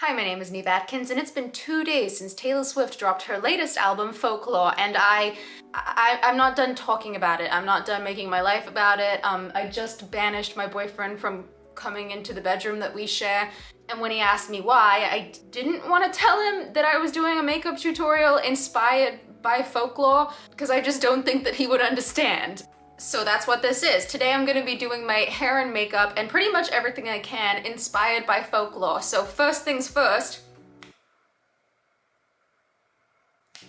Hi, my name is Neve Atkins, and it's been 2 days since Taylor Swift dropped her latest album, Folklore, and I'm not done talking about it. I'm not done making my life about it. I just banished my boyfriend from coming into the bedroom that we share, and when he asked me why, I didn't want to tell him that I was doing a makeup tutorial inspired by Folklore, because I just don't think that he would understand. So that's what this is. Today I'm gonna be doing my hair and makeup and pretty much everything I can inspired by Folklore. So first things first.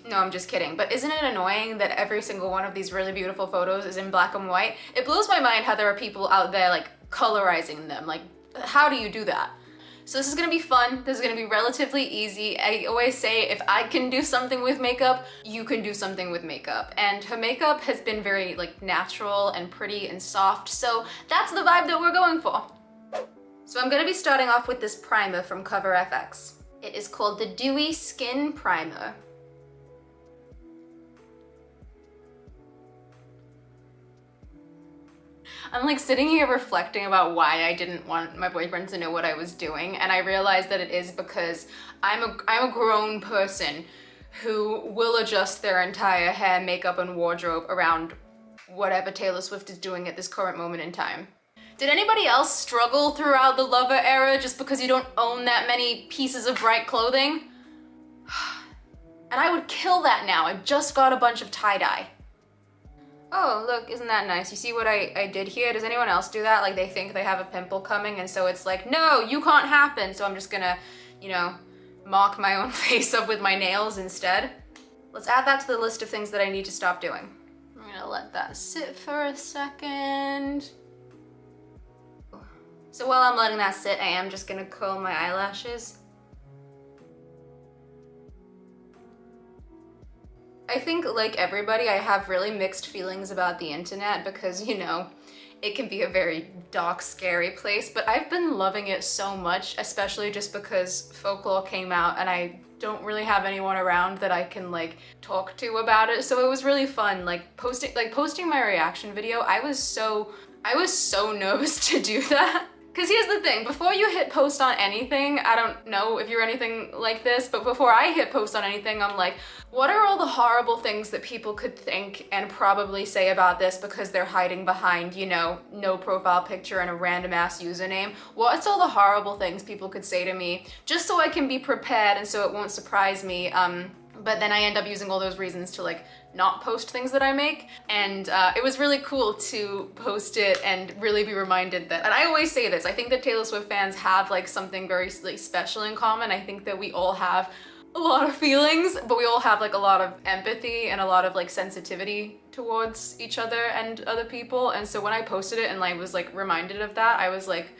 No, I'm just kidding. But isn't it annoying that every single one of these really beautiful photos is in black and white? It blows my mind how there are people out there like colorizing them. Like, how do you do that? So this is gonna be fun. This is gonna be relatively easy. I always say if I can do something with makeup, you can do something with makeup. And her makeup has been very like natural and pretty and soft. So that's the vibe that we're going for. So I'm gonna be starting off with this primer from Cover FX. It is called the Dewy Skin Primer. I'm like sitting here reflecting about why I didn't want my boyfriend to know what I was doing, and I realized that it is because I'm a grown person who will adjust their entire hair, makeup, and wardrobe around whatever Taylor Swift is doing at this current moment in time. Did anybody else struggle throughout the Lover era just because you don't own that many pieces of bright clothing? And I would kill that now. I just got a bunch of tie-dye. Oh, look, isn't that nice? You see what I did here? Does anyone else do that? Like they think they have a pimple coming and so it's like, no, you can't happen. So I'm just gonna, you know, mark my own face up with my nails instead. Let's add that to the list of things that I need to stop doing. I'm gonna let that sit for a second. So while I'm letting that sit, I am just gonna curl my eyelashes. I think, like everybody, I have really mixed feelings about the internet because, you know, it can be a very dark, scary place, but I've been loving it so much, especially just because Folklore came out and I don't really have anyone around that I can like talk to about it. So it was really fun, like posting my reaction video. I was so nervous to do that. Because here's the thing, before you hit post on anything, I don't know if you're anything like this, but before I hit post on anything, I'm like, what are all the horrible things that people could think and probably say about this because they're hiding behind, you know, no profile picture and a random ass username? What's all the horrible things people could say to me just so I can be prepared and so it won't surprise me? But then I end up using all those reasons to like not post things that I make. And it was really cool to post it and really be reminded that, and I always say this, I think that Taylor Swift fans have like something very like special in common. I think that we all have a lot of feelings, but we all have like a lot of empathy and a lot of like sensitivity towards each other and other people. And so when I posted it and I was like reminded of that, I was like,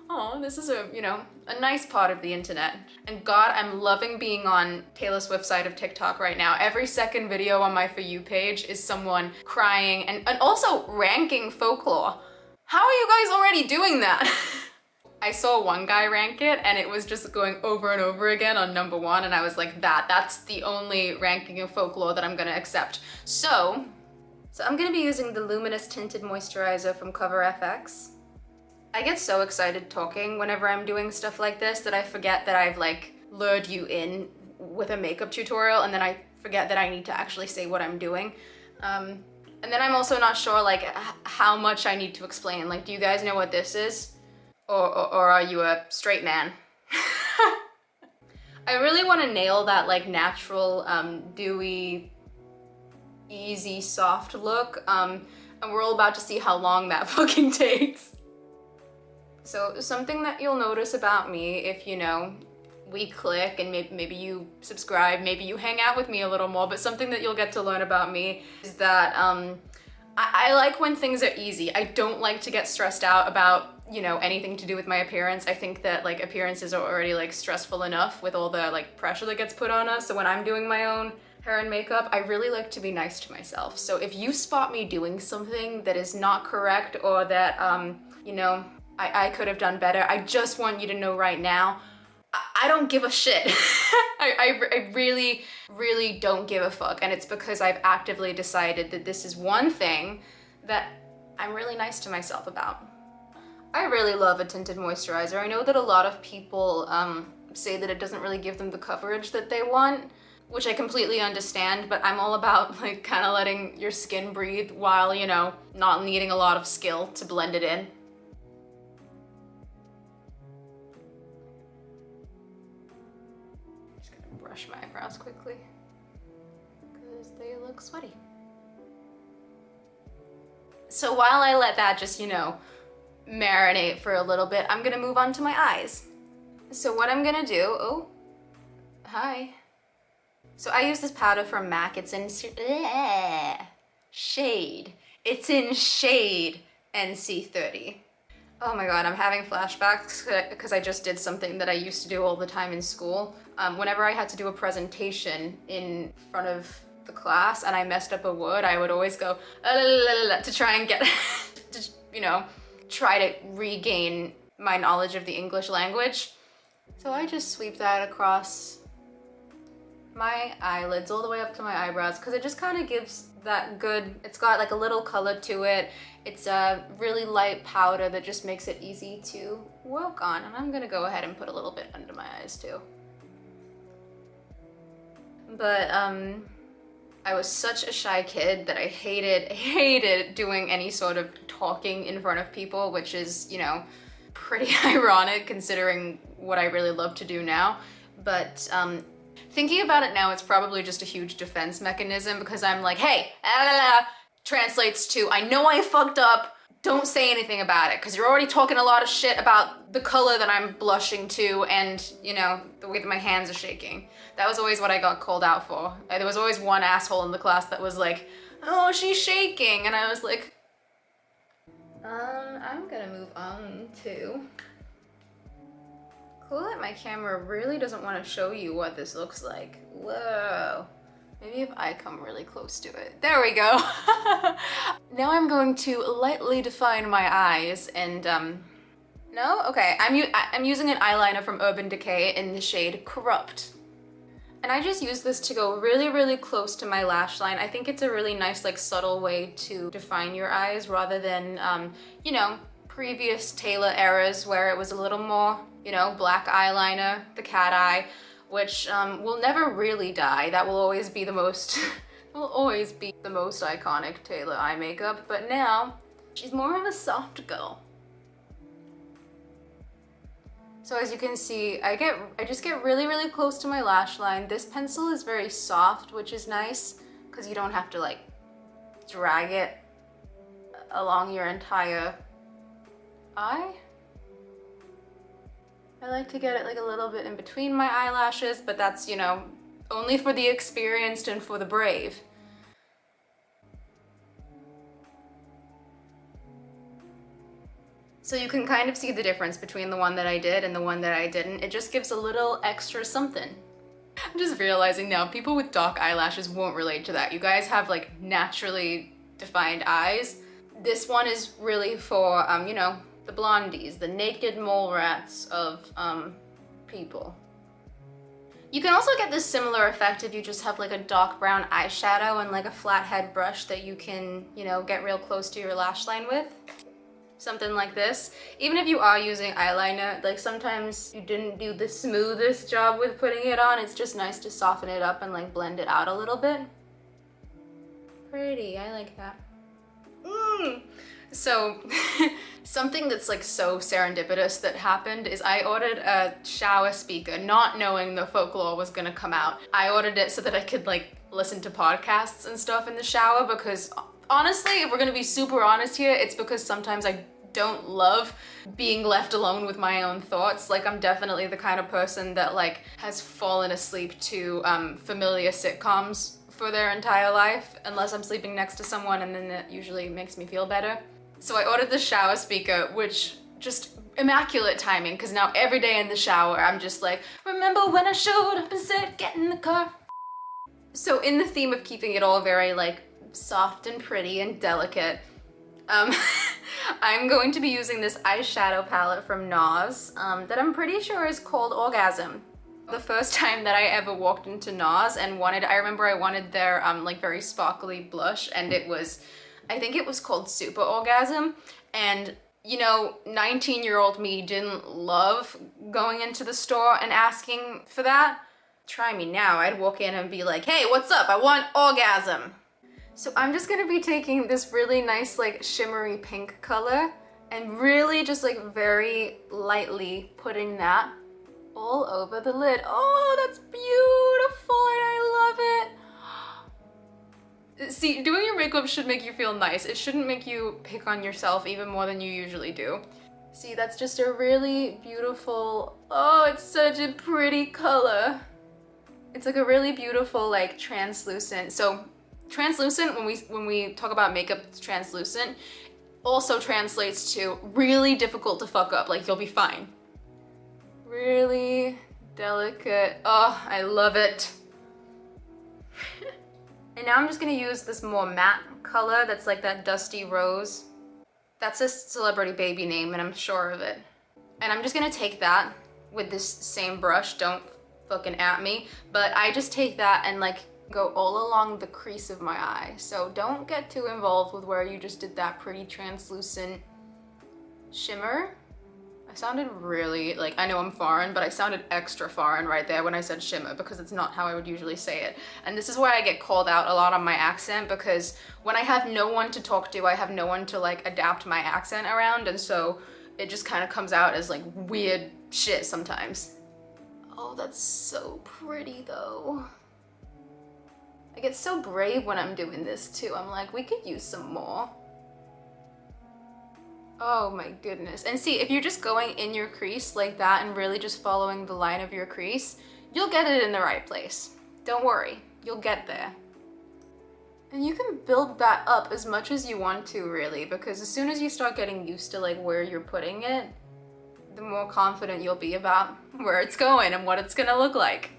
oh, this is a, you know, a nice part of the internet. And God, I'm loving being on Taylor Swift's side of TikTok right now. Every second video on my For You page is someone crying and also ranking Folklore. How are you guys already doing that? I saw one guy rank it and it was just going over and over again on #1 and I was like, that's the only ranking of Folklore that I'm gonna accept. So I'm gonna be using the Luminous Tinted Moisturizer from Cover FX. I get so excited talking whenever I'm doing stuff like this that I forget that I've like lured you in with a makeup tutorial and then I forget that I need to actually say what I'm doing. And then I'm also not sure like how much I need to explain. Like, do you guys know what this is? Or are you a straight man? I really want to nail that like natural, dewy, easy, soft look. And we're all about to see how long that fucking takes. So something that you'll notice about me if, you know, we click and maybe you subscribe, maybe you hang out with me a little more, but something that you'll get to learn about me is that I like when things are easy. I don't like to get stressed out about, you know, anything to do with my appearance. I think that like appearances are already like stressful enough with all the like pressure that gets put on us. So when I'm doing my own hair and makeup, I really like to be nice to myself. So if you spot me doing something that is not correct or that, you know, I could have done better, I just want you to know right now, I don't give a shit. I really, really don't give a fuck. And it's because I've actively decided that this is one thing that I'm really nice to myself about. I really love a tinted moisturizer. I know that a lot of people say that it doesn't really give them the coverage that they want, which I completely understand, but I'm all about like kind of letting your skin breathe while, you know, not needing a lot of skill to blend it in. Just gonna brush my eyebrows quickly because they look sweaty. So while I let that just, you know, marinate for a little bit, I'm gonna move on to my eyes. So what I'm gonna do, oh, hi. So I use this powder from MAC. It's in shade. It's in shade NC30. Oh my God, I'm having flashbacks because I just did something that I used to do all the time in school. Whenever I had to do a presentation in front of the class and I messed up a word, I would always go to try and get, to, you know, try to regain my knowledge of the English language. So I just sweep that across my eyelids all the way up to my eyebrows because it just kind of gives that good, it's got like a little color to it. It's a really light powder that just makes it easy to work on. And I'm gonna go ahead and put a little bit under my eyes too. But I was such a shy kid that I hated doing any sort of talking in front of people, which is, you know, pretty ironic considering what I really love to do now. But thinking about it now, it's probably just a huge defense mechanism because I'm like, hey, translates to, I know I fucked up, don't say anything about it because you're already talking a lot of shit about the color that I'm blushing to and, you know, the way that my hands are shaking. That was always what I got called out for. There was always one asshole in the class that was like, oh, she's shaking. And I was like, I'm gonna move on to... Cool that my camera really doesn't want to show you what this looks like. Whoa. Maybe if I come really close to it. There we go. Now I'm going to lightly define my eyes and, no? Okay, I'm using an eyeliner from Urban Decay in the shade Corrupt. And I just use this to go really, really close to my lash line. I think it's a really nice, like, subtle way to define your eyes rather than, you know, previous Taylor eras where it was a little more, you know, black eyeliner, the cat eye, which will never really die. That will always be the most, will always be the most iconic Taylor eye makeup. But now, she's more of a soft girl. So as you can see, I just get really, really close to my lash line. This pencil is very soft, which is nice because you don't have to like drag it along your entire eye. I like to get it like a little bit in between my eyelashes, but that's, you know, only for the experienced and for the brave. So you can kind of see the difference between the one that I did and the one that I didn't. It just gives a little extra something. I'm just realizing now, people with dark eyelashes won't relate to that. You guys have like naturally defined eyes. This one is really for, you know, the blondies, the naked mole rats of people. You can also get this similar effect if you just have like a dark brown eyeshadow and like a flat head brush that you can, you know, get real close to your lash line with. Something like this. Even if you are using eyeliner, like sometimes you didn't do the smoothest job with putting it on, it's just nice to soften it up and like blend it out a little bit. Pretty, I like that. So something that's like so serendipitous that happened is I ordered a shower speaker not knowing the folklore was gonna come out. I ordered it so that I could like listen to podcasts and stuff in the shower because honestly, if we're gonna be super honest here, it's because sometimes I don't love being left alone with my own thoughts. Like I'm definitely the kind of person that like has fallen asleep to familiar sitcoms for their entire life, unless I'm sleeping next to someone, and then that usually makes me feel better. So I ordered the shower speaker, which just immaculate timing, because now every day in the shower, I'm just like, remember when I showed up and said, get in the car? So in the theme of keeping it all very like soft and pretty and delicate, I'm going to be using this eyeshadow palette from NARS that I'm pretty sure is called Orgasm. The first time that I ever walked into NARS and I remember I wanted their like very sparkly blush, and it was, I think it was called Super Orgasm, and you know, 19-year-old me didn't love going into the store and asking for that. Try me now. I'd walk in and be like, hey, what's up? I want orgasm. So I'm just gonna be taking this really nice, like, shimmery pink color and really just like very lightly putting that all over the lid. Oh, that's beautiful and I love it. See, doing your makeup should make you feel nice. It shouldn't make you pick on yourself even more than you usually do. See, that's just a really beautiful, oh, it's such a pretty color. It's like a really beautiful, like, translucent. So translucent, when we talk about makeup that's translucent, also translates to really difficult to fuck up. Like, you'll be fine. Really delicate. Oh, I love it. And now I'm just gonna use this more matte color that's like that dusty rose. That's a celebrity baby name and I'm sure of it. And I'm just gonna take that with this same brush. Don't fucking at me. But I just take that and like go all along the crease of my eye. So don't get too involved with where you just did that pretty translucent shimmer. I sounded really, like, I know I'm foreign, but I sounded extra foreign right there when I said shimmer because it's not how I would usually say it. And this is why I get called out a lot on my accent, because when I have no one to talk to, I have no one to like adapt my accent around, and so it just kind of comes out as like weird shit sometimes. Oh, that's so pretty though. I get so brave when I'm doing this too. I'm like, we could use some more. Oh my goodness. And see, if you're just going in your crease like that and really just following the line of your crease, you'll get it in the right place. Don't worry, you'll get there. And you can build that up as much as you want to, really, because as soon as you start getting used to like where you're putting it, the more confident you'll be about where it's going and what it's gonna look like.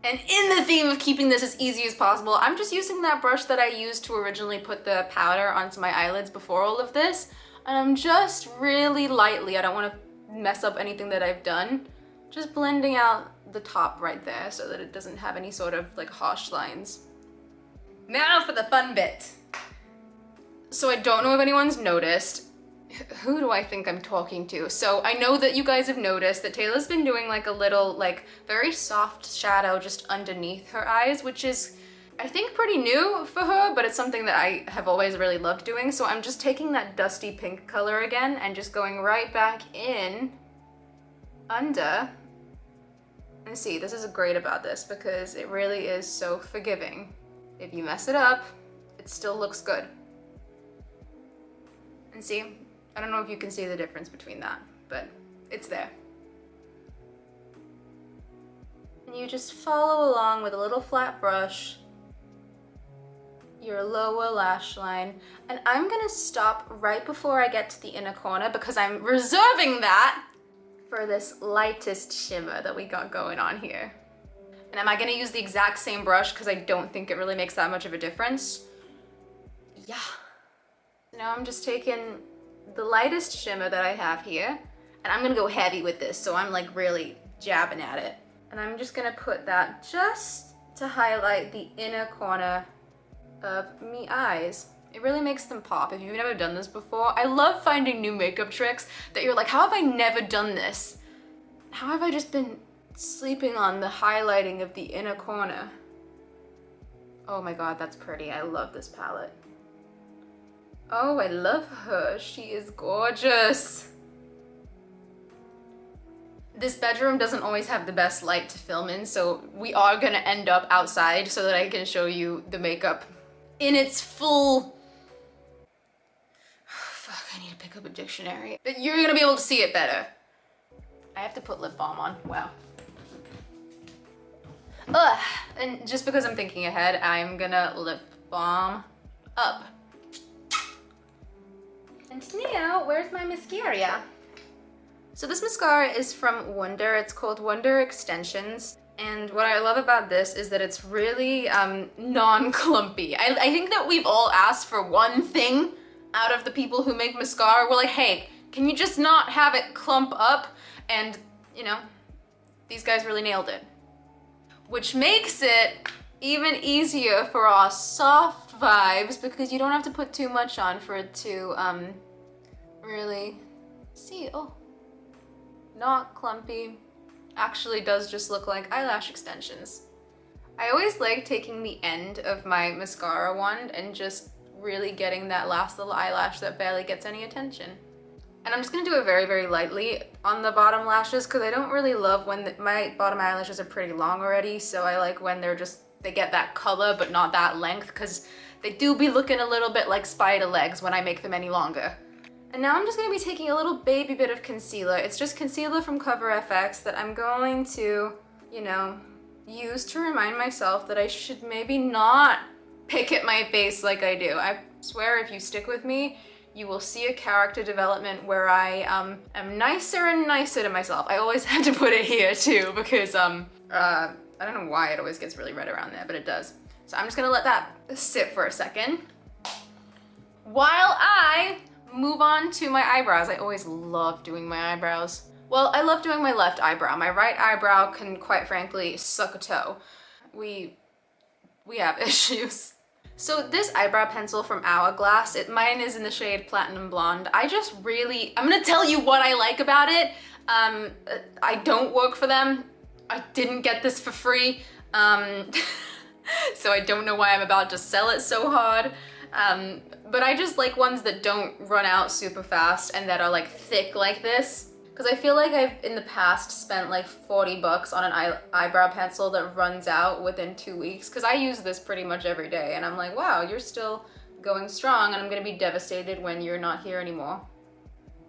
And in the theme of keeping this as easy as possible, I'm just using that brush that I used to originally put the powder onto my eyelids before all of this. And I'm just really lightly, I don't want to mess up anything that I've done, just blending out the top right there so that it doesn't have any sort of like harsh lines. Now for the fun bit. So I don't know if anyone's noticed. Who do I think I'm talking to? So I know that you guys have noticed that Taylor's been doing like a little, like, very soft shadow just underneath her eyes, which is, I think, pretty new for her, but it's something that I have always really loved doing. So I'm just taking that dusty pink color again and just going right back in under. And see, this is great about this because it really is so forgiving. If you mess it up, it still looks good. And see, I don't know if you can see the difference between that, but it's there. And you just follow along with a little flat brush, your lower lash line. And I'm gonna stop right before I get to the inner corner because I'm reserving that for this lightest shimmer that we got going on here. And am I gonna use the exact same brush because I don't think it really makes that much of a difference? Yeah. Now I'm just taking the lightest shimmer that I have here, and I'm gonna go heavy with this, so I'm like really jabbing at it. And I'm just gonna put that just to highlight the inner corner of me eyes. It really makes them pop if you've never done this before. I love finding new makeup tricks that you're like, how have I never done this? How have I just been sleeping on the highlighting of the inner corner? Oh my god, that's pretty. I love this palette. Oh, I love her. She is gorgeous. This bedroom doesn't always have the best light to film in, so we are gonna end up outside so that I can show you the makeup in its full... Fuck, I need to pick up a dictionary. But you're gonna be able to see it better. I have to put lip balm on. Wow. Ugh. And just because I'm thinking ahead, I'm gonna lip balm up. And now, where's my mascara? So this mascara is from Wonder. It's called Wonder Extensions. And what I love about this is that it's really non-clumpy. I think that we've all asked for one thing out of the people who make mascara. We're like, hey, can you just not have it clump up? And, you know, these guys really nailed it. Which makes it even easier for our soft vibes because you don't have to put too much on for it to really see. Oh, not clumpy. Actually does just look like eyelash extensions. I always like taking the end of my mascara wand and just really getting that last little eyelash that barely gets any attention. And I'm just gonna do it very, very lightly on the bottom lashes because I don't really love when my bottom eyelashes are pretty long already, so I like when they get that color but not that length because they do be looking a little bit like spider legs when I make them any longer. And now I'm just gonna be taking a little baby bit of concealer. It's just concealer from Cover FX that I'm going to, you know, use to remind myself that I should maybe not pick at my face like I do. I swear if you stick with me, you will see a character development where I am nicer and nicer to myself. I always have to put it here too because I don't know why it always gets really red around there, but it does. So I'm just gonna let that sit for a second while I move on to my eyebrows. I always love doing my eyebrows. Well, I love doing my left eyebrow. My right eyebrow can, quite frankly, suck a toe. We have issues. So this eyebrow pencil from Hourglass, mine is in the shade Platinum Blonde. I'm gonna tell you what I like about it. I don't work for them. I didn't get this for free. So I don't know why I'm about to sell it so hard. But I just like ones that don't run out super fast and that are like thick like this. Because I feel like I've in the past spent like 40 bucks on an eyebrow pencil that runs out within 2 weeks. Because I use this pretty much every day and I'm like, wow, you're still going strong and I'm gonna be devastated when you're not here anymore.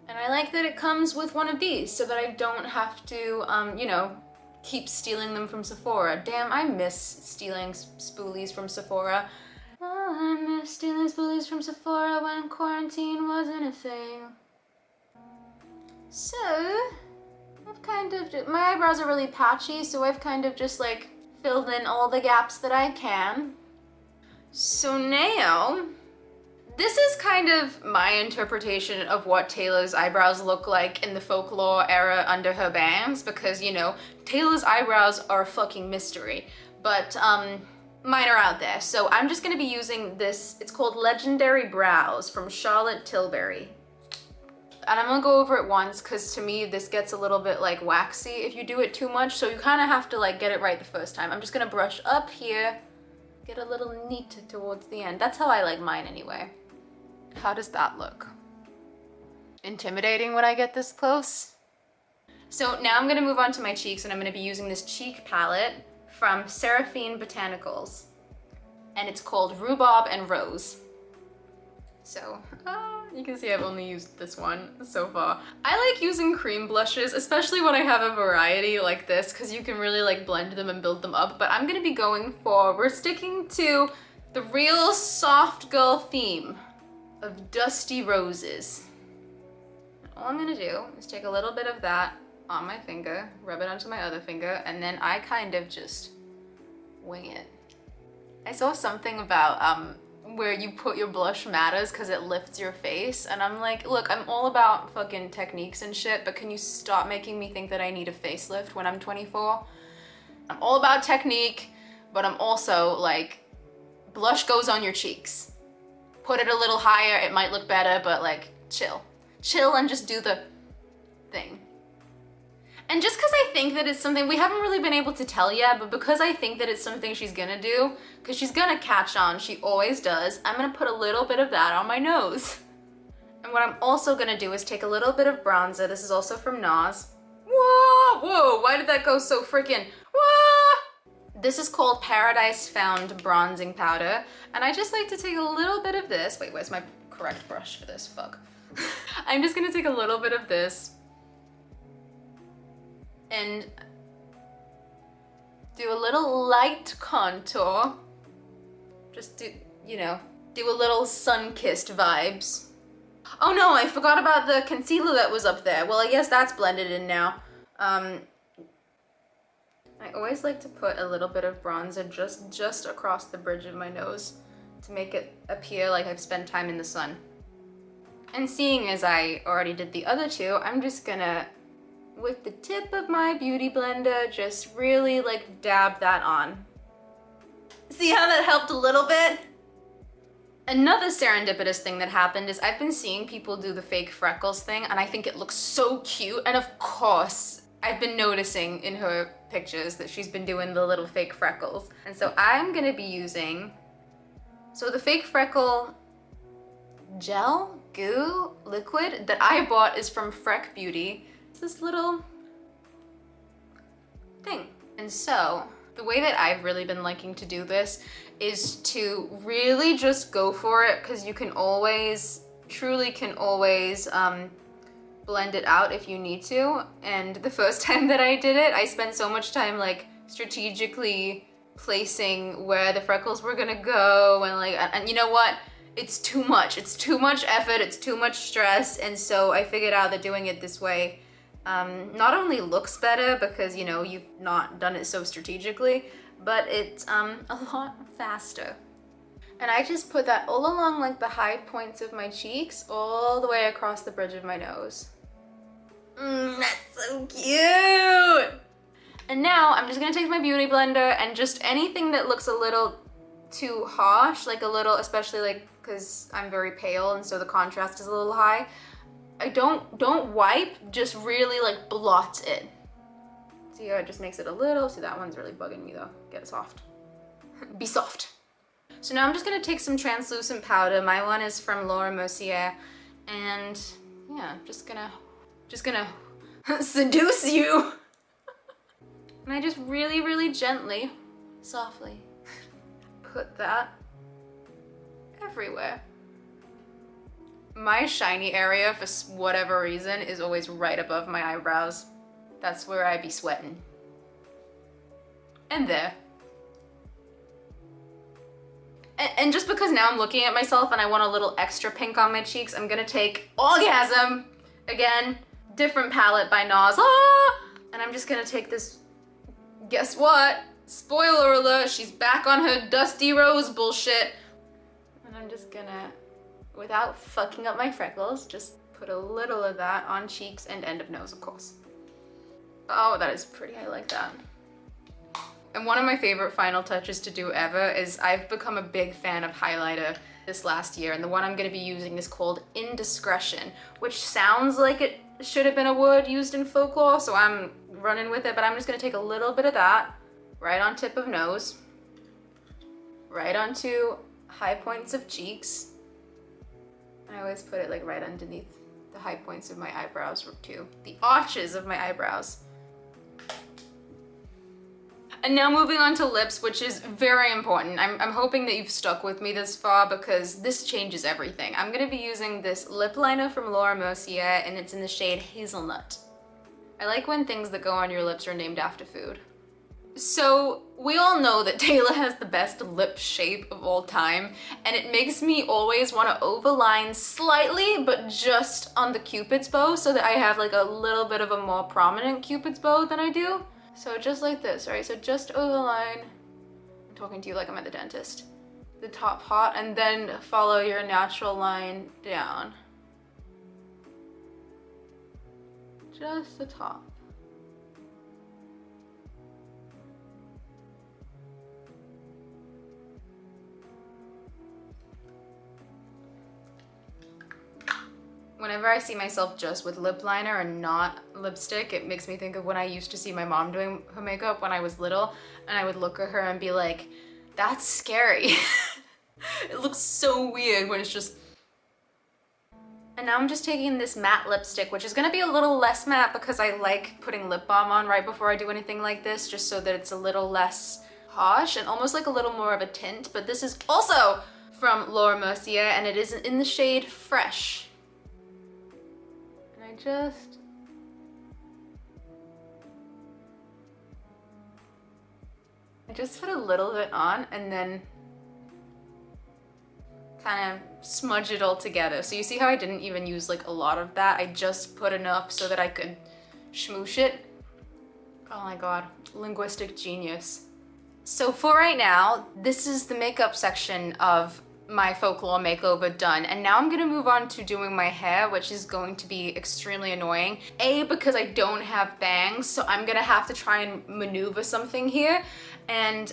And I like that it comes with one of these so that I don't have to, you know, keep stealing them from Sephora. Damn, I miss stealing spoolies from Sephora. Oh, I miss stealing spoolies from Sephora when quarantine wasn't a thing. So, my eyebrows are really patchy, so I've kind of just like filled in all the gaps that I can. So now, this is kind of my interpretation of what Taylor's eyebrows look like in the folklore era under her bangs, because, you know, Taylor's eyebrows are a fucking mystery, but mine are out there. So I'm just gonna be using this, it's called Legendary Brows from Charlotte Tilbury. And I'm gonna go over it once because to me this gets a little bit like waxy if you do it too much, so you kind of have to like get it right the first time. I'm just gonna brush up here, get a little neat towards the end. That's how I like mine anyway. How does that look? Intimidating when I get this close? So now I'm gonna move on to my cheeks and I'm gonna be using this cheek palette from Seraphine Botanicals. And it's called Rhubarb and Rose. So, you can see I've only used this one so far. I like using cream blushes, especially when I have a variety like this, because you can really like blend them and build them up. But I'm gonna be we're sticking to the real soft girl theme of Dusty Roses. All I'm gonna do is take a little bit of that on my finger, rub it onto my other finger, and then I kind of just wing it. I saw something about where you put your blush matters because it lifts your face, and I'm like, look, I'm all about fucking techniques and shit, but can you stop making me think that I need a facelift when I'm 24? I'm all about technique, but I'm also like, blush goes on your cheeks. Put it a little higher, it might look better, but like, chill. Chill and just do the thing. And just because I think that it's something we haven't really been able to tell yet, but because I think that it's something she's gonna do, because she's gonna catch on, she always does, I'm gonna put a little bit of that on my nose. And what I'm also gonna do is take a little bit of bronzer. This is also from NARS. Whoa, whoa, why did that go so freaking, whoa? This is called Paradise Found Bronzing Powder. And I just like to take a little bit of this. Wait, where's my correct brush for this? Fuck. I'm just gonna take a little bit of this and do a little light contour. Just do, you know, do a little sun-kissed vibes. Oh no, I forgot about the concealer that was up there. Well, I guess that's blended in now. I always like to put a little bit of bronzer just across the bridge of my nose to make it appear like I've spent time in the sun. And seeing as I already did the other two, I'm just gonna, with the tip of my beauty blender, just really like dab that on. See how that helped a little bit? Another serendipitous thing that happened is I've been seeing people do the fake freckles thing, and I think it looks so cute. And of course, I've been noticing in her pictures that she's been doing the little fake freckles. And so I'm gonna be using, so the fake freckle gel, goo, liquid that I bought is from Freck Beauty. It's this little thing. And so the way that I've really been liking to do this is to really just go for it, because you can always, truly can always blend it out if you need to. And the first time that I did it, I spent so much time like strategically placing where the freckles were gonna go, and you know what? It's too much. It's too much effort, it's too much stress, and so I figured out that doing it this way not only looks better because, you know, you've not done it so strategically, but it's a lot faster. And I just put that all along like the high points of my cheeks, all the way across the bridge of my nose. That's so cute! And now I'm just gonna take my beauty blender and just anything that looks a little too harsh, like a little, especially like, because I'm very pale and so the contrast is a little high, I don't wipe, just really like blot it. See how it just makes it a little, see that one's really bugging me though. Get it soft. Be soft. So now I'm just gonna take some translucent powder. My one is from Laura Mercier, and yeah, just gonna seduce you. And I just really, really gently, softly put that everywhere. My shiny area, for whatever reason, is always right above my eyebrows. That's where I be sweating. And there. And just because now I'm looking at myself and I want a little extra pink on my cheeks, I'm gonna take Orgasm, again, different palette by NARS, and I'm just gonna take this, guess what? Spoiler alert, she's back on her Dusty Rose bullshit. And I'm just gonna, without fucking up my freckles, just put a little of that on cheeks and end of nose, of course. Oh, that is pretty, I like that. And one of my favorite final touches to do ever is I've become a big fan of highlighter this last year, and the one I'm gonna be using is called Indiscretion, which sounds like it should have been a word used in folklore, so I'm running with it, but I'm just gonna take a little bit of that right on tip of nose, right onto high points of cheeks. I always put it like right underneath the high points of my eyebrows too, the arches of my eyebrows. And now moving on to lips, which is very important. I'm hoping that you've stuck with me this far because this changes everything. I'm gonna be using this lip liner from Laura Mercier, and it's in the shade Hazelnut. I like when things that go on your lips are named after food. So we all know that Taylor has the best lip shape of all time, and it makes me always want to overline slightly, but just on the Cupid's bow, so that I have like a little bit of a more prominent Cupid's bow than I do. So just like this, right? So just overline, I'm talking to you like I'm at the dentist, the top part, and then follow your natural line down. Just the top. Whenever I see myself just with lip liner and not lipstick, it makes me think of when I used to see my mom doing her makeup when I was little, and I would look at her and be like, that's scary. It looks so weird when it's just... And now I'm just taking this matte lipstick, which is gonna be a little less matte because I like putting lip balm on right before I do anything like this, just so that it's a little less harsh and almost like a little more of a tint. But this is also from Laura Mercier, and it is in the shade Fresh. I just put a little bit on and then kind of smudge it all together. So you see how I didn't even use like a lot of that? I just put enough so that I could smoosh it. Oh my god, linguistic genius. So for right now, this is the makeup section of my folklore makeover done, and now I'm gonna move on to doing my hair, which is going to be extremely annoying. A, because I don't have bangs, so I'm gonna have to try and maneuver something here, and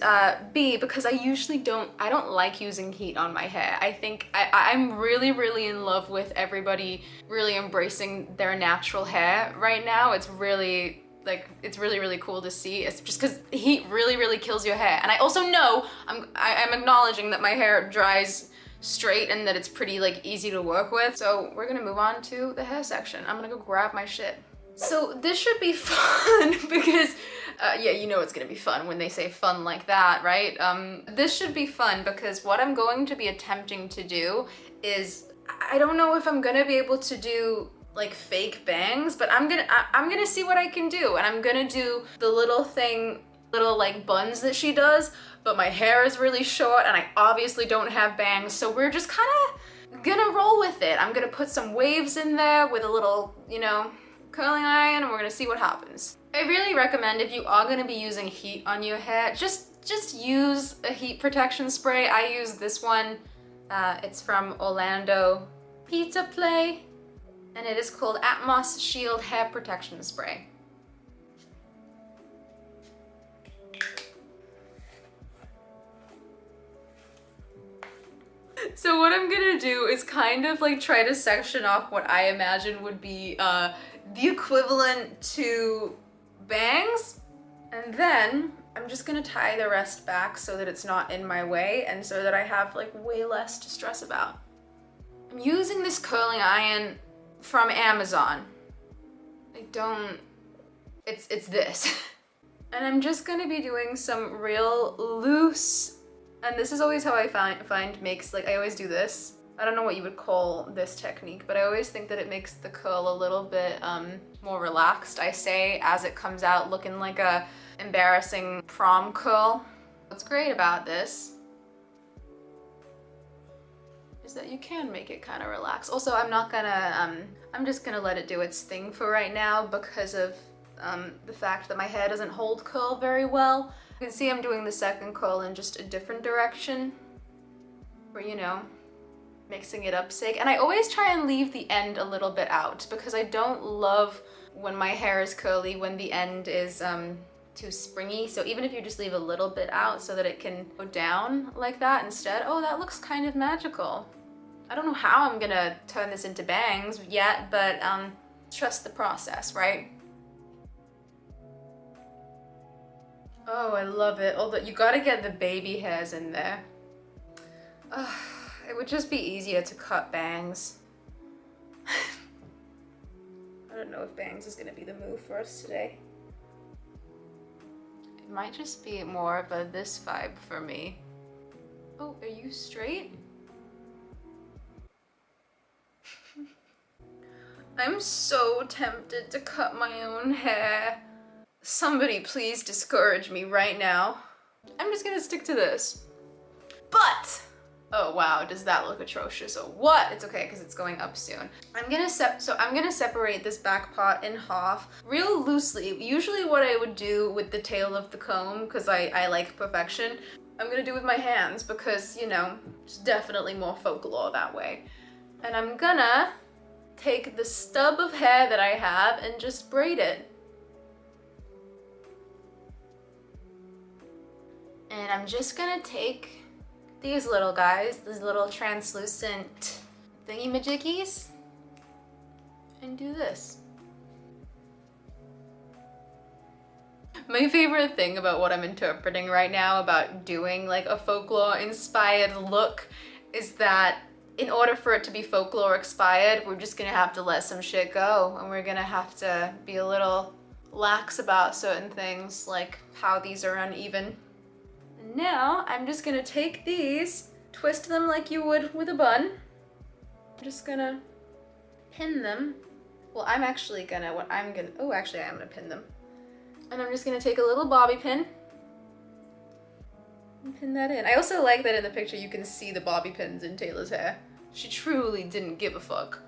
B, because I don't like using heat on my hair. I think I'm really in love with everybody really embracing their natural hair right now. It's really like, it's really cool to see. It's just because heat really kills your hair. And I also know I'm acknowledging that my hair dries straight and that it's pretty like easy to work with. So we're gonna move on to the hair section. I'm gonna go grab my shit. So this should be fun because yeah, you know it's gonna be fun when they say fun like that, right? This should be fun because what I'm going to be attempting to do is, I don't know if I'm gonna be able to do like fake bangs, but I'm gonna see what I can do, and I'm gonna do the little like buns that she does, but my hair is really short and I obviously don't have bangs, so we're just kind of gonna roll with it. I'm gonna put some waves in there with a little, you know, curling iron, and we're gonna see what happens. I really recommend, if you are gonna be using heat on your hair, just use a heat protection spray. I use this one. It's from Orlando Pizza Play, and it is called Atmos Shield Hair Protection Spray. So what I'm gonna do is kind of like try to section off what I imagine would be the equivalent to bangs, and then I'm just gonna tie the rest back so that it's not in my way and so that I have like way less to stress about. I'm using this curling iron from Amazon. It's this. And I'm just gonna be doing some real loose, and this is always how I find makes, like, I always do this. I don't know what you would call this technique, but I always think that it makes the curl a little bit more relaxed. I say as it comes out looking like a embarrassing prom curl. What's great about this is that you can make it kind of relax. Also, I'm just gonna let it do its thing for right now because of the fact that my hair doesn't hold curl very well. You can see I'm doing the second curl in just a different direction, where, you know, mixing it up sake. And I always try and leave the end a little bit out because I don't love when my hair is curly when the end is too springy. So even if you just leave a little bit out so that it can go down like that instead, oh, that looks kind of magical. I don't know how I'm gonna turn this into bangs yet, but trust the process, right? Oh, I love it. Although you gotta get the baby hairs in there. It would just be easier to cut bangs. I don't know if bangs is gonna be the move for us today. It might just be more of a this vibe for me. Oh, are you straight? I'm so tempted to cut my own hair. Somebody please discourage me right now. I'm just gonna stick to this. But, oh wow, does that look atrocious? Oh, what? It's okay, because it's going up soon. I'm gonna separate this back part in half real loosely. Usually what I would do with the tail of the comb, because I like perfection, I'm gonna do with my hands because, you know, it's definitely more folklore that way. And I'm gonna take the stub of hair that I have and just braid it. And I'm just gonna take these little guys, these little translucent thingy-majiggies, and do this. My favorite thing about what I'm interpreting right now about doing like a folklore-inspired look is that in order for it to be folklore-inspired, we're just gonna have to let some shit go, and we're gonna have to be a little lax about certain things, like how these are uneven. And now I'm just gonna take these, twist them like you would with a bun. I'm just gonna pin them. Well, I am gonna pin them. And I'm just gonna take a little bobby pin and pin that in. I also like that in the picture you can see the bobby pins in Taylor's hair. She truly didn't give a fuck.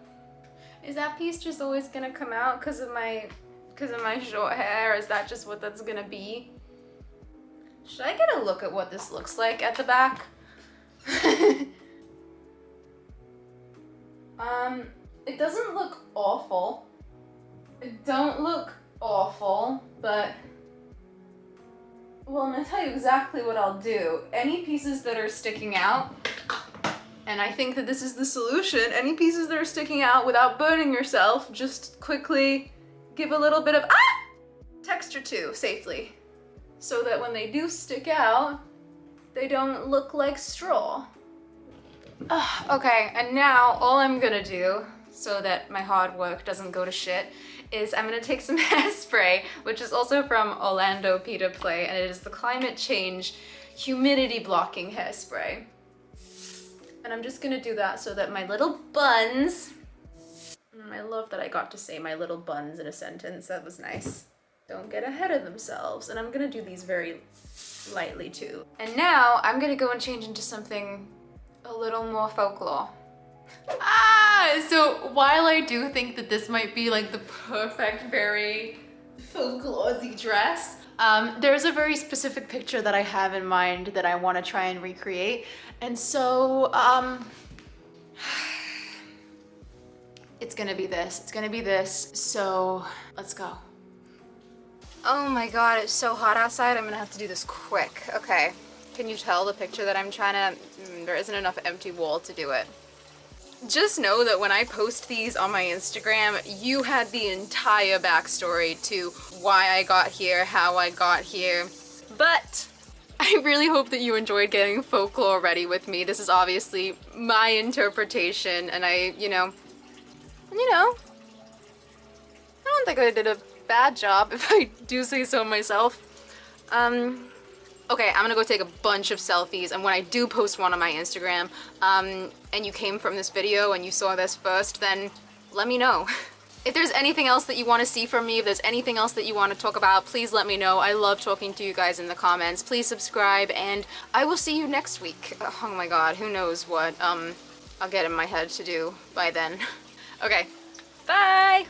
Is that piece just always gonna come out because of my short hair, or is that just what that's gonna be? Should I get a look at what this looks like at the back? It doesn't look awful. It don't look awful, but well, I'm gonna tell you exactly what I'll do. Any pieces that are sticking out, and I think that this is the solution, any pieces that are sticking out without burning yourself, just quickly give a little bit of texture to safely, so that when they do stick out, they don't look like straw. Okay, and now all I'm gonna do, so that my hard work doesn't go to shit, is I'm gonna take some hairspray, which is also from Orlando Peter Play, and it is the climate change humidity blocking hairspray. And I'm just gonna do that so that my little buns, I love that I got to say my little buns in a sentence, that was nice, don't get ahead of themselves. And I'm gonna do these very lightly too. And now I'm gonna go and change into something a little more folklore. So while I do think that this might be like the perfect, very folklore-y dress, there's a very specific picture that I have in mind that I want to try and recreate. And so, it's gonna be this. It's gonna be this. So let's go. Oh my God, it's so hot outside. I'm gonna have to do this quick. Okay. Can you tell the picture that I'm trying to, there isn't enough empty wall to do it. Just know that when I post these on my Instagram, you had the entire backstory to why I got here, how I got here. But I really hope that you enjoyed getting folklore ready with me. This is obviously my interpretation, and I don't think I did a bad job, if I do say so myself. Okay, I'm gonna go take a bunch of selfies, and when I do post one on my Instagram, and you came from this video and you saw this first, then let me know. If there's anything else that you want to see from me, if there's anything else that you want to talk about, please let me know. I love talking to you guys in the comments. Please subscribe, and I will see you next week. Oh my God, who knows what I'll get in my head to do by then. Okay, bye!